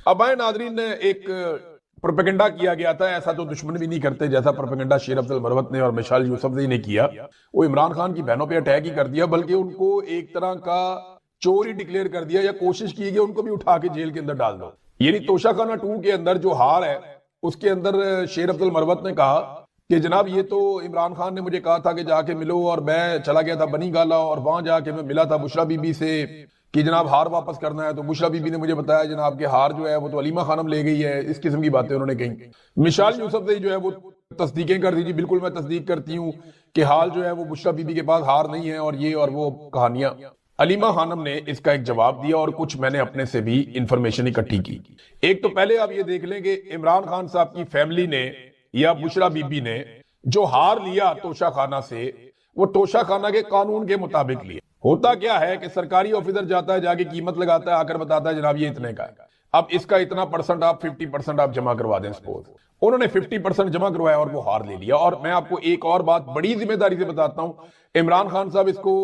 अब आए नाजरीन, एक प्रोपेगेंडा किया गया था, ऐसा तो दुश्मन भी नहीं करते जैसा प्रोपेगेंडा शेर अफजल मरवत ने और मिशाल यूसुफजई ने किया। वो इमरान खान की बहनों पे अटैक ही कर दिया, बल्कि उनको एक तरह का चोर ही डिक्लेयर कर दिया, या कोशिश की कि उनको भी उठा के जेल के अंदर डाल दो। यानी तोशाखाना 2 के अंदर जो हार है, उसके अंदर शेर अफजल मरवत ने कहा कि जनाब ये तो इमरान खान ने मुझे कहा था कि जाके मिलो, और मैं चला गया था बनी गाला और वहां जाके मैं मिला था बुशरा बीबी से कि जनाब हार वापस करना है। तो बुशरा बीबी ने मुझे बताया जनाब के हार जो है वो तो अलीमा खानम ले गई है। इस किस्म की बातें उन्होंने कही। मिशाल यूसुफजई जो है वो तस्दीकें कर दीजिए, बिल्कुल मैं तस्दीक करती हूँ कि हाल जो है वो बुशरा बीबी के पास हार नहीं है, और ये और वो कहानियां। अलीमा खानम ने इसका एक जवाब दिया, और कुछ मैंने अपने से भी इंफॉर्मेशन इकट्ठी की। एक तो पहले आप ये देख लें कि इमरान खान साहब की फैमिली ने या बुशरा बीबी ने जो हार लिया तोशा खाना से, वो तोशा खाना के कानून के मुताबिक लिया। होता क्या है कि सरकारी ऑफिसर जाता है, जाके कीमत लगाता है, आकर बताता है जनाब ये इतने का है, अब इसका इतना परसेंट आप 50% आप जमा करवा दें। सपोज उन्होंने 50% जमा करवाया और वो हार ले लिया। और मैं आपको एक और बात बड़ी जिम्मेदारी से बताता हूं, इमरान खान साहब इसको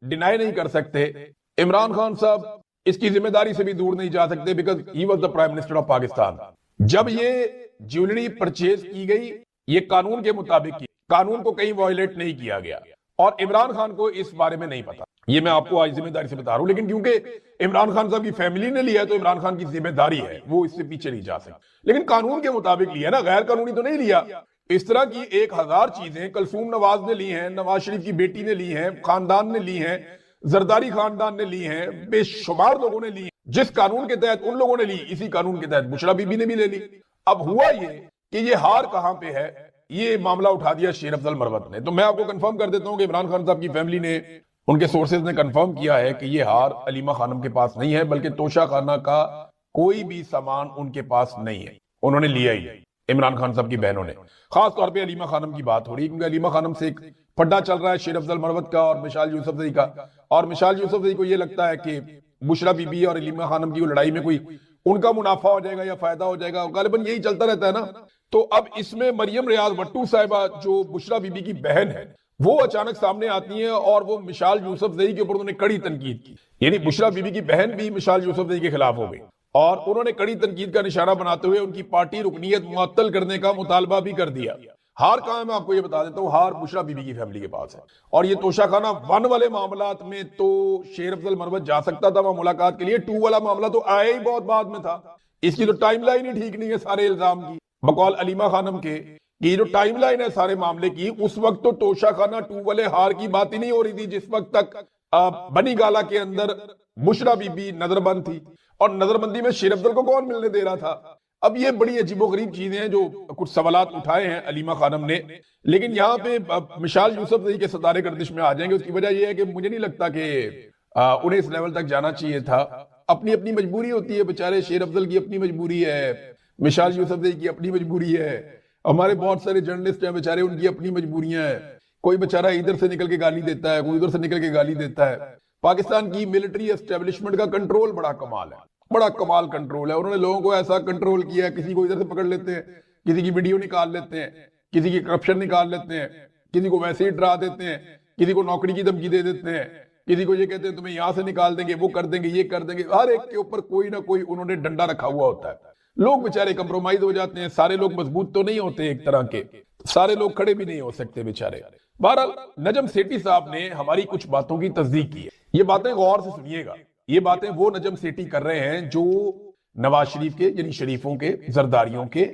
डिनाई नहीं कर सकते। इमरान खान साहब इसकी जिम्मेदारी से भी दूर नहीं जा सकते, because he was the prime minister of Pakistan. जब ये ज्वेलरी परचेज की गई, ये कानून के मुताबिक की, कानून को कहीं वायलेट नहीं किया गया, और इमरान खान को इस बारे में नहीं पता। ये मैं आपको आज जिम्मेदारी से बता रहा हूं, लेकिन क्योंकि इमरान खान साहब की फैमिली ने लिया है तो इमरान खान की जिम्मेदारी है, वो इससे पीछे नहीं जा सकते। लेकिन कानून के मुताबिक लिया ना, गैर कानूनी तो नहीं लिया। इस तरह की 1000 चीजें कलसूम नवाज ने ली हैं, नवाज शरीफ की बेटी ने ली हैं, खानदान ने ली हैं, जरदारी खानदान ने ली हैं, बेशुमार लोगों ने ली। जिस कानून के तहत उन लोगों ने ली, इसी कानून के तहत बुशरा बीबी ने भी ले ली। अब हुआ ये कि ये हार कहां पे है, ये मामला उठा दिया शेर अफजल मरवत ने। तो मैं आपको कंफर्म कर देता हूं कि इमरान खान साहब की फैमिली ने, उनके सोर्सेज ने कंफर्म किया है कि ये हार अलीमा खानम के पास नहीं है, बल्कि तोशा खाना का कोई भी सामान उनके पास नहीं है, उन्होंने लिया ही है इमरान खान साहब की बहनों ने। खास तौर पे अलीमा खानम की बात हो रही है, क्योंकि अलीमा खानम से एक फड्डा चल रहा है शेर अफजल मरवत का और मिशाल यूसुफजई का। और मिशाल यूसुफजई को ये लगता है कि बुशरा बीबी और अलीमा खानम की लड़ाई में कोई उनका मुनाफा हो जाएगा या फायदा हो जाएगा, गालिबन यही चलता रहता है ना। तो अब इसमें मरियम रियाज भट्टू साहिबा जो बुशरा बीबी की बहन है, वो अचानक सामने आती है और वो मिशाल यूसुफजई के ऊपर उन्होंने कड़ी तनकीद की। यानी बुशरा बीबी की बहन भी मिशाल यूसुफजई के खिलाफ हो गई, और उन्होंने कड़ी तनकीद का निशाना बनाते हुए उनकी पार्टी रुकनीयत मुअत्तल करने का मुतालबा भी कर दिया। हार कहां है मैं आपको ये बता देता हूं, हार बुशरा बीबी की फैमिली के पास है। और ये तोशाखाना 1 वाले मामलात में तो शेर अफजल मरवत जा सकता था वहां मुलाकात के लिए, 2 वाला मामला तो आया ही बहुत बाद में था। इसकी तो टाइमलाइन ही ठीक नहीं है सारे इल्जाम की, बकौल अलीमा खानम के। ये जो टाइमलाइन है सारे मामले की, उस वक्त तो तोशाखाना 2 वाले हार की बात ही नहीं हो रही थी, जिस वक्त तक बनी गाला के अंदर बुशरा बीबी नजरबंद थी, और नजरबंदी में शेर अफजल को कौन मिलने दे रहा था। अब ये बड़ी अजीबोगरीब चीजें हैं जो कुछ सवालात उठाए हैं अलीमा खानम ने। लेकिन यहाँ पे मिशाल यूसुफजई के सतारे गर्दिश में आ जाएंगे। उसकी वजह यह है कि मुझे नहीं लगता कि उन्हें इस लेवल तक जाना चाहिए था। अपनी अपनी मजबूरी होती है, बेचारे शेर अफजल की अपनी मजबूरी है, मिशाल यूसुफजई की अपनी मजबूरी है, हमारे बहुत सारे जर्नलिस्ट हैं बेचारे, उनकी अपनी मजबूरियां हैं। कोई बेचारा इधर से निकल के गाली देता है, कोई उधर से निकल के गाली देता है। पाकिस्तान की मिलिट्री एस्टेब्लिशमेंट का कंट्रोल बड़ा कमाल है, बड़ा कमाल कंट्रोल है। उन्होंने लोगों को ऐसा कंट्रोल किया है, किसी को इधर से पकड़ लेते हैं, किसी की वीडियो निकाल लेते हैं, किसी की करप्शन निकाल लेते हैं, किसी को वैसे ही डरा देते हैं, किसी को नौकरी की धमकी दे देते हैं, किसी को ये कहते हैं तुम्हें यहां से निकाल देंगे, वो कर देंगे, ये कर देंगे। हर एक के ऊपर कोई ना कोई उन्होंने डंडा रखा हुआ होता है। लोग बेचारे कंप्रोमाइज हो जाते हैं। सारे लोग मजबूत तो नहीं होते, एक तरह के सारे लोग खड़े भी नहीं हो सकते बेचारे। बहरहाल नजम सेठी साहब ने हमारी कुछ बातों की तस्दीक की है। ये बातें गौर से सुनिएगा। ये बातें वो नजम सेठी कर रहे हैं जो नवाज शरीफ के, यानी शरीफों के, जरदारियों के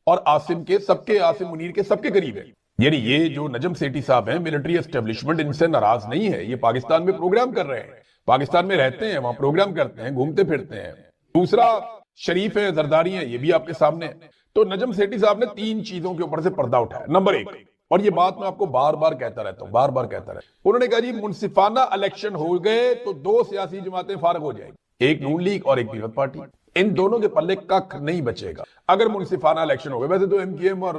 और आसिम के, सबके, आसिम मुनीर के सबके करीब है। यानी ये जो नजम सेठी साहब हैं, मिलिट्री एस्टेब्लिशमेंट इनसे नाराज नहीं है। ये पाकिस्तान में प्रोग्राम कर रहे हैं, पाकिस्तान में रहते हैं, वहां प्रोग्राम करते हैं, घूमते फिरते हैं। दूसरा, शरीफ है, जरदारी है, ये भी आपके सामने। तो नजम सेठी साहब ने 3 चीजों के ऊपर से पर्दा उठाया। नंबर 1, और ये बात मैं आपको बार बार कहता रहता हूं, बार बार कहता रहता, उन्होंने कहा जी मुनसिफाना इलेक्शन हो गए तो 2 सियासी जमातें फारग हो जाएंगी, एक नून लीग और एक पीपल्स पार्टी। इन दोनों के पल्ले कख नहीं बचेगा अगर मुनसिफाना इलेक्शन हो गए। वैसे तो एमकेएम और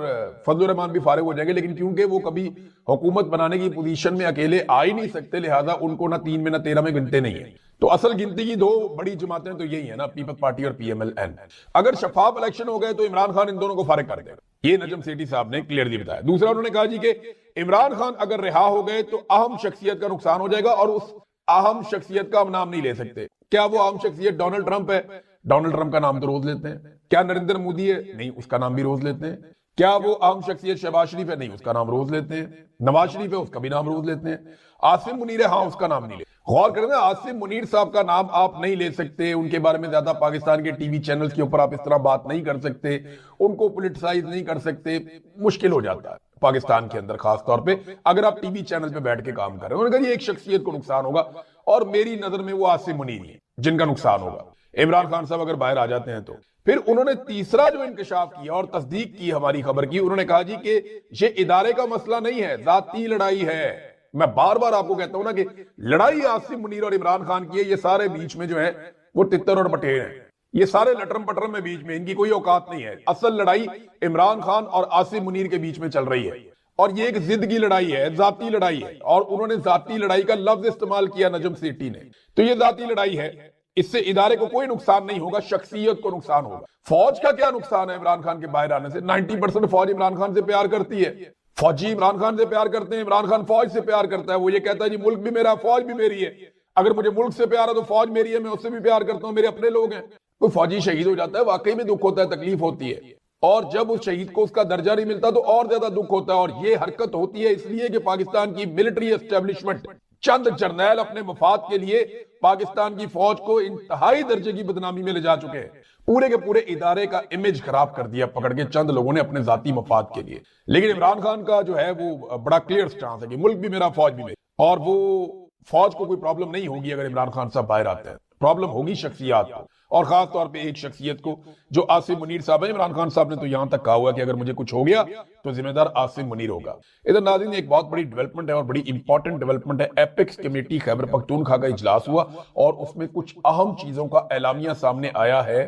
फजलुर रहमान भी फारिग हो जाएंगे, लेकिन क्योंकि वो कभी हुकूमत बनाने की पोजीशन में अकेले आ ही नहीं सकते, लिहाजा उनको ना 3 में ना 13 में गिनते नहीं है। तो असल गिनती की 2 बड़ी जमातें तो यही है ना, पीपल्स पार्टी और पीएमएल-एन। अगर शफाफ इलेक्शन हो गए तो इमरान खान इन दोनों को फारिग कर देगा, ये नजम सेठी साहब ने क्लियरली बताया। दूसरा, उन्होंने कहा जी कि इमरान खान अगर रिहा हो गए तो अहम शख्सियत का नुकसान हो जाएगा, और उस अहम शख्सियत का हम नाम नहीं ले सकते। क्या वो अहम शख्सियत डोनाल्ड ट्रंप है? डोनाल्ड ट्रंप का नाम तो रोज लेते हैं। क्या नरेंद्र मोदी है? नहीं, उसका नाम भी रोज लेते हैं। क्या वो अहम शख्सियत शहबाज शरीफ है? नहीं, उसका नाम रोज लेते हैं। नवाज शरीफ है, उसका भी नाम रोज लेते हैं। आसिम मुनीर है, हाँ, उसका नाम नहीं लेते। गौर करें ना, आसिम मुनीर साहब का नाम आप नहीं ले सकते, उनके बारे में ज्यादा पाकिस्तान के टीवी चैनल्स के ऊपर आप इस तरह बात नहीं कर सकते, उनको पॉलिटिसाइज नहीं कर सकते, मुश्किल हो जाता है पाकिस्तान के अंदर, खास तौर पे अगर आप टीवी चैनल पे बैठ के काम कर रहे हैं। उन्होंने कहा ये एक शख्सियत को नुकसान होगा, और मेरी नजर में वो आसिम मुनीर ही है जिनका नुकसान होगा। इमरान खान साहब अगर बाहर आ जाते हैं तो। फिर उन्होंने तीसरा जो इंकशाफ किया और तस्दीक की हमारी खबर की, उन्होंने कहा जी कि ये इदारे का मसला नहीं है, जाती लड़ाई है। मैं बार बार आपको कहता हूं ना कि लड़ाई आसिम मुनीर और इमरान खान की है, ये सारे बीच में जो है वो तितर और बटेर हैं, ये सारे लटरम पटरम में बीच में, इनकी कोई औकात नहीं है। असल लड़ाई इमरान खान और आसिम मुनीर के बीच में चल रही है, और ये एक जिद की लड़ाई है, जाती लड़ाई है। और उन्होंने जाती लड़ाई का लफ्ज इस्तेमाल किया नजम सेठी ने, तो ये जाती लड़ाई है, इससे इदारे को कोई नुकसान नहीं होगा, शख्सियत को नुकसान होगा। फौज का क्या नुकसान है इमरान खान के बाहर आने से? 90% फौज इमरान खान से प्यार करती है, फौजी इमरान खान से प्यार करते हैं, इमरान खान फौज से प्यार करता है। वो ये कहता है जी मुल्क भी मेरा, फौज भी मेरी है, अगर मुझे मुल्क से प्यार है तो फौज मेरी है, मैं उससे भी प्यार करता हूं, मेरे अपने लोग हैं। कोई फौजी शहीद हो जाता है, वाकई में दुख होता है, तकलीफ होती है, और जब उस शहीद को उसका दर्जा नहीं मिलता तो और ज्यादा दुख होता है। और ये हरकत होती है इसलिए कि पाकिस्तान की मिलिट्री एस्टेब्लिशमेंट, चंद जर्नैल अपने मफाद के लिए पाकिस्तान की फौज को इंतहाई दर्जे की बदनामी में ले जा चुके हैं, पूरे के पूरे इदारे का इमेज खराब कर दिया पकड़ के चंद लोगों ने अपने जाती मफाद के लिए। लेकिन इमरान खान का जो है वो बड़ा क्लियर स्टांस है कि मुल्क भी मेरा, फौज भी मेरी, और वो फौज को कोई प्रॉब्लम नहीं होगी अगर इमरान खान साहब बाहर आते हैं, प्रॉब्लम होगी शख्सियत को, और खास तौर पे एक शख्सियत को जो आसिम मुनीर साहब है। इमरान खान साहब ने तो यहां तक कहा हुआ कि अगर मुझे कुछ हो गया तो जिम्मेदार आसिम मुनीर होगा। इधर नाज़रीन एक बहुत बड़ी डेवलपमेंट है और बड़ी इंपॉर्टेंट डेवलपमेंट है। एपेक्स कमेटी खैबर पख्तूनख्वा का इजलास हुआ और उसमें कुछ अहम चीजों का एलामिया सामने आया है।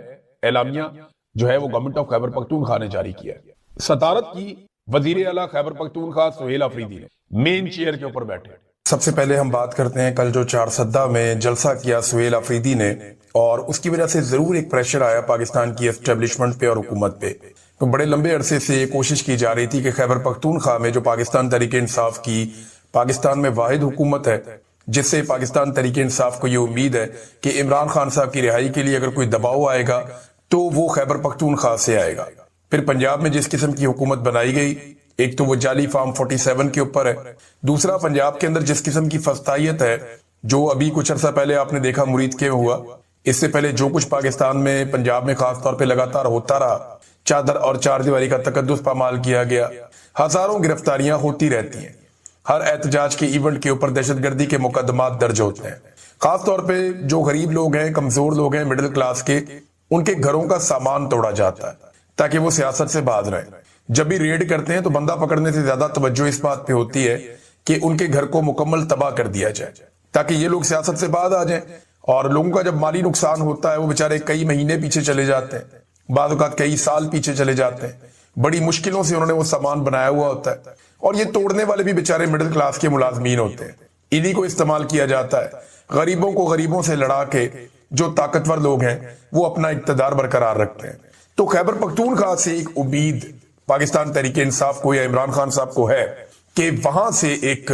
एलामिया जो है वो गवर्नमेंट ऑफ खैबर पख्तूनख्वा ने जारी किया है। सदारत की वजीर आला खैबर पख्तूनख्वा सुहेल अफरीदी ने मेन चेयर के ऊपर बैठे। सबसे पहले हम बात करते हैं कल जो चारसद्दा में जलसा किया सुहेल अफरीदी ने, और उसकी वजह से जरूर एक प्रेशर आया पाकिस्तान की एस्टेब्लिशमेंट पे और हुकूमत पे। तो बड़े लंबे अरसे से ये कोशिश की जा रही थी कि खैबर पख्तूनख्वा में जो पाकिस्तान तहरीक इंसाफ की पाकिस्तान में वाहिद हुकूमत है, जिससे पाकिस्तान तहरीक इंसाफ को ये उम्मीद है कि इमरान खान साहब की रिहाई के लिए अगर कोई दबाव आएगा तो वो खैबर पख्तूनख्वा से आएगा। फिर पंजाब में जिस किस्म की हुकूमत बनाई गई, एक तो वो जाली फार्म 47 के ऊपर है, दूसरा पंजाब के अंदर जिस किस्म की फस्तायत है, जो अभी कुछ अर्सा पहले आपने देखा मुरीद के हुआ, इससे पहले जो कुछ पाकिस्तान में पंजाब में खास तौर पे लगातार होता रहा, चादर और चारदीवारी का तकद्दुस पामाल किया गया, हजारों गिरफ्तारियां होती रहती हैं, हर एहतजाज के इवेंट के ऊपर दहशतगर्दी के मुकदमात दर्ज होते हैं। खास तौर पे जो गरीब लोग हैं, कमजोर लोग हैं, मिडिल क्लास के, उनके घरों का सामान तोड़ा जाता है ताकि वो सियासत से बाज रहे। जब भी रेड करते हैं तो बंदा पकड़ने से ज्यादा तवज्जो इस बात पे होती है कि उनके घर को मुकम्मल तबाह कर दिया जाए ताकि ये लोग सियासत से बाज आ जाएं। और लोगों का जब माली नुकसान होता है वो बेचारे कई महीने पीछे चले जाते हैं, बाद औक़ात कई साल पीछे चले जाते हैं, बड़ी मुश्किलों से उन्होंने वो सामान बनाया हुआ होता है, और ये तोड़ने वाले भी बेचारे मिडिल क्लास के मुलाजमीन होते हैं। इन्हीं को इस्तेमाल किया जाता है गरीबों को गरीबों से लड़ा के। जो ताकतवर लोग हैं वो अपना इक़्तिदार बरकरार रखते हैं। तो खैबर पख्तूनख्वा से एक उम्मीद पाकिस्तान तहरीक इंसाफ को या इमरान खान साहब को है कि वहां से एक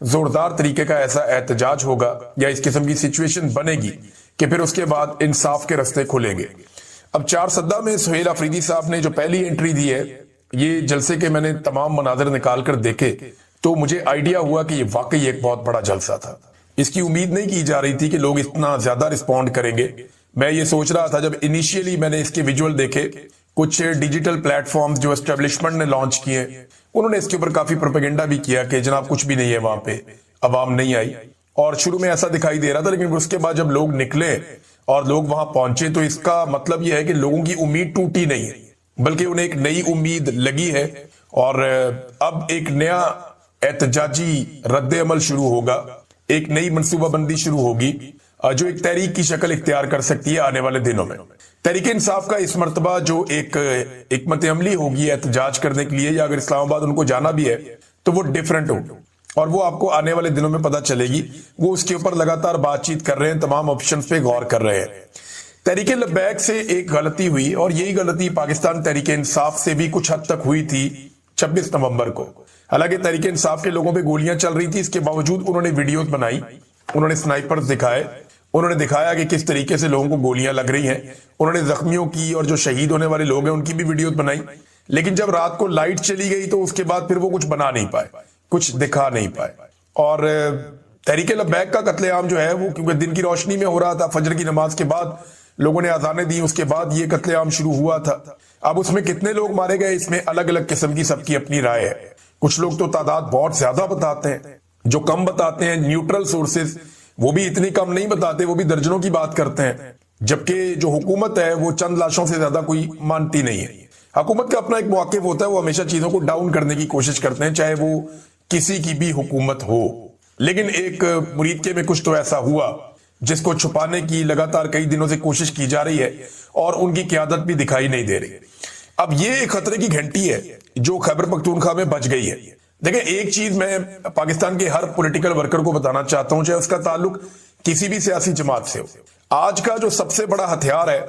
जोरदार तरीके का ऐसा एहतजाज होगा या इस किस्म की सिचुएशन बनेगी कि फिर उसके बाद इंसाफ के रास्ते खुलेंगे। अब चारसद्दा में सुहेल अफरीदी साहब ने जो पहली एंट्री दी है, ये जलसे के मैंने तमाम मनाजर निकाल कर देखे तो मुझे आइडिया हुआ कि ये वाकई एक बहुत बड़ा जलसा था। इसकी उम्मीद नहीं की जा रही थी कि लोग इतना ज्यादा रिस्पॉन्ड करेंगे। मैं ये सोच रहा था जब इनिशियली मैंने इसके विजुअल देखे, कुछ डिजिटल प्लेटफॉर्म्स जो एस्टेब्लिशमेंट ने लॉन्च किए, उन्होंने इसके ऊपर काफी प्रोपेगेंडा भी किया कि जनाब कुछ भी नहीं है, वहां पे अवाम नहीं आई। और शुरू में ऐसा दिखाई दे रहा था, लेकिन उसके बाद जब लोग निकले और लोग वहां पहुंचे तो इसका मतलब यह है कि लोगों की उम्मीद टूटी नहीं है, बल्कि उन्हें एक नई उम्मीद लगी है। और अब एक नया एहतजाजी रद्द अमल शुरू होगा, एक नई मनसूबाबंदी शुरू होगी जो एक तहरीक की शक्ल इख्तियार कर सकती है आने वाले दिनों में। तहरीक इंसाफ का इस मरतबा जो एक हिकमत अमली होगी एहतजाज करने के लिए, या अगर इस्लामाबाद उनको जाना भी है तो वो डिफरेंट होगी, और वो आपको आने वाले दिनों में पता चलेगी। वो उसके ऊपर लगातार बातचीत कर रहे हैं, तमाम ऑप्शन पे गौर कर रहे हैं। तहरीक लब्बैक से एक गलती हुई, और यही गलती पाकिस्तान तहरीक इंसाफ से भी कुछ हद तक हुई थी 26 नवंबर को। हालांकि तहरीक इंसाफ के लोगों पे गोलियां चल रही थी, इसके बावजूद उन्होंने वीडियोस बनाई, उन्होंने स्नाइपर्स दिखाए उन्होंने दिखाया कि किस तरीके से लोगों को गोलियां लग रही हैं। उन्होंने जख्मियों की और जो शहीद होने वाले लोग हैं उनकी भी वीडियोस बनाई। लेकिन जब रात को लाइट चली गई तो उसके बाद फिर वो कुछ बना नहीं पाए, कुछ दिखा नहीं पाए। और तहरीक लब्बैक का कत्लेआम जो है वो क्योंकि दिन की रोशनी में हो रहा था, फजर की नमाज के बाद लोगों ने अजानें दी, उसके बाद ये कत्लेआम शुरू हुआ था। अब उसमें कितने लोग मारे गए, इसमें अलग अलग किस्म की सबकी अपनी राय है। कुछ लोग तो तादाद बहुत ज्यादा बताते हैं, जो कम बताते हैं न्यूट्रल सोर्सेज वो भी इतनी कम नहीं बताते, वो भी दर्जनों की बात करते हैं। जबकि जो हुकूमत है वो चंद लाशों से ज्यादा कोई मानती नहीं है। हुकूमत का अपना एक मौक़िफ़ होता है, वो हमेशा चीजों को डाउन करने की कोशिश करते हैं, चाहे वो किसी की भी हुकूमत हो। लेकिन एक मुरीदके में कुछ तो ऐसा हुआ जिसको छुपाने की लगातार कई दिनों से कोशिश की जा रही है और उनकी क़यादत भी दिखाई नहीं दे रही। अब ये खतरे की घंटी है जो खैबर पख्तूनख्वा में बज गई है। देखिए, एक चीज मैं पाकिस्तान के हर पॉलिटिकल वर्कर को बताना चाहता हूं, चाहे उसका ताल्लुक किसी भी सियासी जमात से हो। आज का जो सबसे बड़ा हथियार है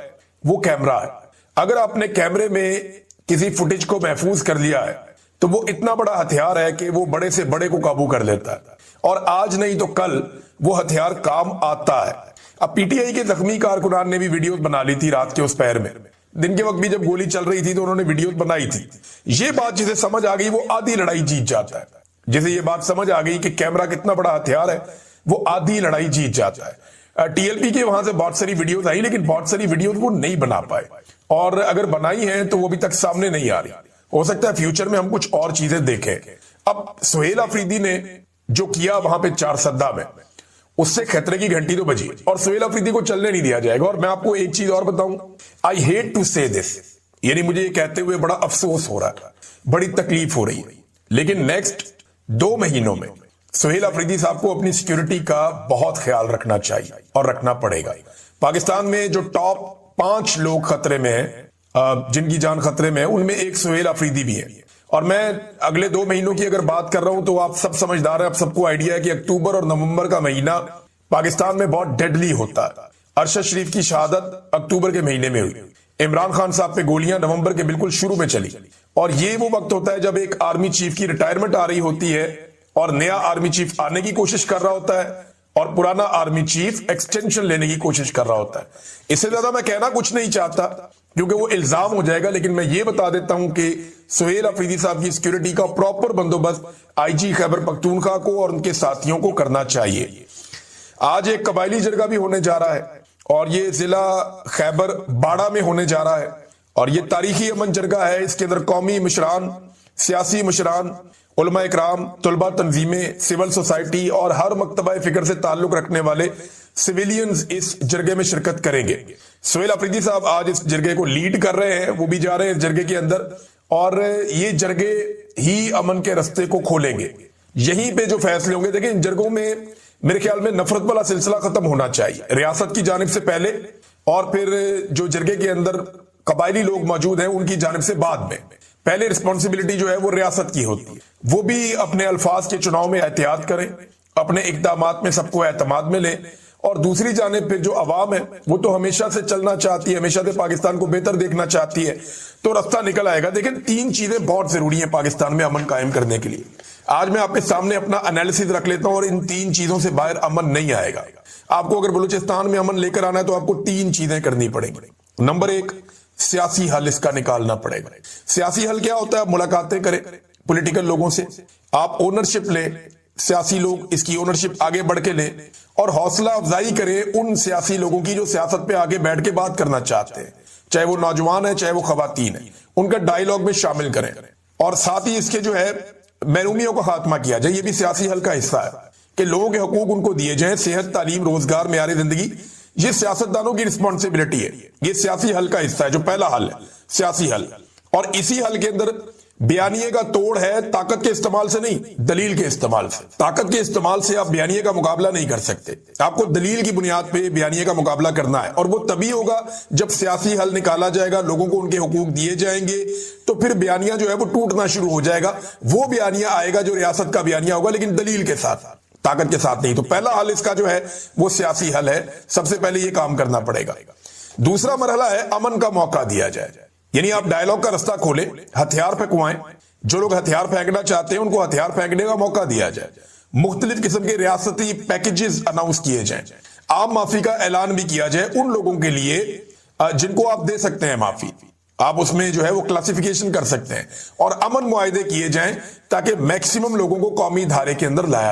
वो कैमरा है। अगर आपने कैमरे में किसी फुटेज को महफूज कर लिया है तो वो इतना बड़ा हथियार है कि वो बड़े से बड़े को काबू कर लेता है, और आज नहीं तो कल वो हथियार काम आता है। अब पीटीआई के जख्मी कारकुनान ने भी वीडियोस बना ली थी रात के उस पहर में, दिन के वक्त भी जब गोली चल रही थी तो उन्होंने वीडियोस बनाई थी। ये बात जिसे समझ आ गई वो आधी लड़ाई जीत जाता है। जिसे ये बात समझ आ गई कि कैमरा कितना बड़ा हथियार है वो आधी लड़ाई जीत जाता है। टीएलपी के वहां से बहुत सारी वीडियोस आई, लेकिन बहुत सारी वीडियोस वो नहीं बना पाए, और अगर बनाई है तो वो अभी तक सामने नहीं आ रही। हो सकता है फ्यूचर में हम कुछ और चीजें देखें। अब सुहेल अफरीदी ने जो किया वहां पे चारसद्दा में, उससे खतरे की घंटी तो बजी, और सुहेल अफरीदी को चलने नहीं दिया जाएगा। और मैं आपको एक चीज और बताऊं, आई हेट टू से दिस, यानी मुझे ये कहते हुए बड़ा अफसोस हो रहा है, बड़ी तकलीफ हो रही है, लेकिन नेक्स्ट 2 महीनों में सुहेल अफरीदी साहब को अपनी सिक्योरिटी का बहुत ख्याल रखना चाहिए और रखना पड़ेगा। पाकिस्तान में जो टॉप 5 लोग खतरे में हैं, जिनकी जान खतरे में है, उनमें एक सुहेल अफरीदी भी है। और मैं अगले 2 महीनों की अगर बात कर रहा हूं तो आप सब समझदार हैं, आप सबको आइडिया है कि अक्टूबर और नवंबर का महीना पाकिस्तान में बहुत डेडली होता है। अरशद शरीफ की शहादत अक्टूबर के महीने में हुई, इमरान खान साहब पे गोलियां नवंबर के बिल्कुल शुरू में चली, और ये वो वक्त होता है जब एक आर्मी चीफ की रिटायरमेंट आ रही होती है और नया आर्मी चीफ आने की कोशिश कर रहा होता है, और पुराना आर्मी चीफ एक्सटेंशन लेने की कोशिश कर रहा होता है। इससे ज्यादा मैं कहना कुछ नहीं चाहता क्योंकि वो इल्जाम हो जाएगा, लेकिन मैं ये बता देता हूं कि सुहेल अफरीदी साहब की सिक्योरिटी का प्रॉपर बंदोबस्त आईजी खैबर पख्तूनख्वा को और उनके साथियों को करना चाहिए। आज एक कबायली जरगा भी होने जा रहा है, और ये जिला खैबर बाड़ा में होने जा रहा है, और ये तारीखी अमन जरगा है। इसके अंदर कौमी मुशरान, सियासी मुशरान, उलमा इकराम, तुलबा तंजीमें, सिविल सोसाइटी और हर मकतबा फिक्र से ताल्लुक रखने वाले सिविलियंस इस जरगे में शिरकत करेंगे। सुहेल अफरीदी साहब आज इस जरगे को लीड कर रहे हैं, वो भी जा रहे हैं इस जरगे के अंदर, और ये जरगे ही अमन के रास्ते को खोलेंगे। यहीं पे जो फैसले होंगे, देखिए इन जरगों में मेरे ख्याल में नफरत वाला सिलसिला खत्म होना चाहिए, रियासत की जानिब से पहले, और फिर जो जरगे के अंदर कबायली लोग मौजूद हैं उनकी जानिब से बाद में। पहले रिस्पॉन्सिबिलिटी जो है वो रियासत की होती है, वो भी अपने अल्फाज के चुनाव में एहतियात करें, अपने इक़दामात में सबको एतमाद में लें। और दूसरी जानिब फिर जो अवाम है वो तो हमेशा से चलना चाहती है, हमेशा से पाकिस्तान को बेहतर देखना चाहती है, तो रास्ता निकल आएगा। देखिए 3 चीजें बहुत जरूरी हैं पाकिस्तान में अमन कायम करने के लिए। आज मैं आपके सामने अपना एनालिसिस रख लेता हूं, और इन 3 चीजों से बाहर अमन नहीं आएगा। आपको अगर बलूचिस्तान में अमन लेकर आना है तो आपको 3 चीजें करनी पड़ेंगी। नंबर 1, सियासी हल इसका निकालना पड़ेगा। सियासी हल क्या होता है? मुलाकातें करें पॉलिटिकल लोगों से, आप ओनरशिप लें, सियासी लोग इसकी ओनरशिप आगे बढ़ के लें, और हौसला अफजाई करें उन सियासी लोगों की जो सियासत पे आगे बैठ के बात करना चाहते हैं, चाहे वो नौजवान है चाहे वो खवातीन है, उनका डायलॉग में शामिल करें। और साथ ही इसके जो है महरूमियों का खात्मा किया जाए, ये भी सियासी हल का हिस्सा है कि लोगों के हकूक उनको दिए जाएं, सेहत, तालीम, रोजगार, मेयार जिंदगी, ये सियासतदानों की रिस्पॉन्सिबिलिटी है। ये सियासी हल का हिस्सा है, जो पहला हल है सियासी हल। और इसी हल के अंदर बयानिए का तोड़ है ताकत के इस्तेमाल से नहीं, दलील के इस्तेमाल से। ताकत के इस्तेमाल से आप बयानिए का मुकाबला नहीं कर सकते, आपको दलील की बुनियाद पे बयानिए का मुकाबला करना है, और वो तभी होगा जब सियासी हल निकाला जाएगा, लोगों को उनके हुकूक दिए जाएंगे, तो फिर बयानिया जो है वो टूटना शुरू हो जाएगा। वो बयानिया आएगा जो रियासत का बयानिया होगा, लेकिन दलील के साथ, ताकत के साथ नहीं। तो पहला हल इसका जो है वो सियासी हल है, सबसे पहले ये काम करना पड़ेगा। दूसरा मरहला है अमन का मौका दिया जाए, यानी आप डायलॉग का रास्ता खोलें, हथियार फेंकवाएं, जो लोग हथियार फेंकना चाहते हैं उनको हथियार फेंकने का मौका दिया जाए, मुख्तलिफ किस्म के रियासती पैकेजेस अनाउंस किए जाएं। आम माफी का ऐलान भी किया जाए उन लोगों के लिए जिनको आप दे सकते हैं माफी। आप उसमें जो है वो क्लासिफिकेशन कर सकते हैं और अमन मुआहदे किए जाएं ताकि मैक्सिमम लोगों को कौमी धारे के अंदर लाया